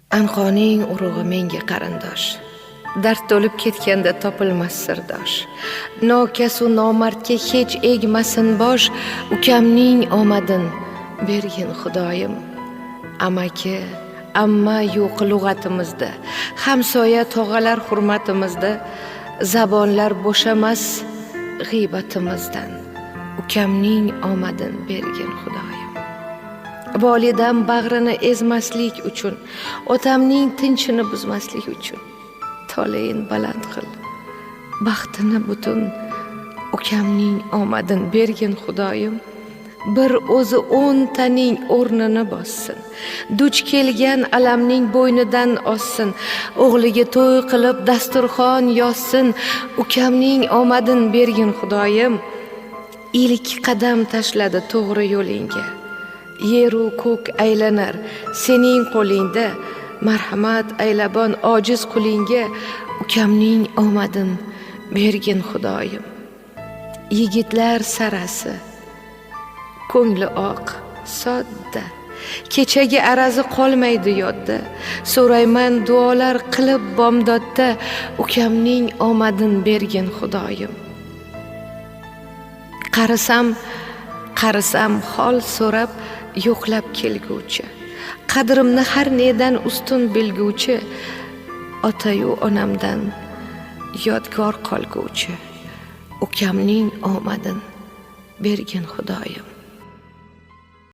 Anqoning urug'i menga qarindosh, dard to'lib ketganda topilmas sirdosh. Nokasu nomardga hech egmasin bosh, ukamning omadin bergin Xudoyim. Amaki, amma yo'q lug'atimizda, hamsoya tog'alar hurmatimizda, zabonlar bo'shamas g'iybatimizdan. Ukamning omadin bergin Xudoyim. Volidam bag'rini ezmaslik uchun, otamning tinchini buzmaslik uchun toleyin baland qil, baxtini butun. Ukamning omadin bergin Xudoyim. Bir o'zi 10 taning o'rnini bossin, duch kelgan alamning bo'ynidan ossin, o'g'liga to'y qilib dasturxon yozsin. Ukamning omadin bergin Xudoyim. Ilk qadam tashladi to'g'ri yo'lingga, yeru ko'k aylanar sening qo'lingda. Marhamat aylabon ojiz qulinga, ukamning omadin bergin Xudoyim. Yigitlar sarasi, ko'ngli oq, sodda, kechagi arazi qolmaydi yodda. So'rayman duolar qilib bomdodda, ukamning omadin bergin Xudoyim. Qarisam hol so'rab yo'qlab kelguvchi, qadrimni har nedan ustun bilguvchi, otayu onamdan yodgor qolguvchi, ukamning omadin bergin Xudoyim.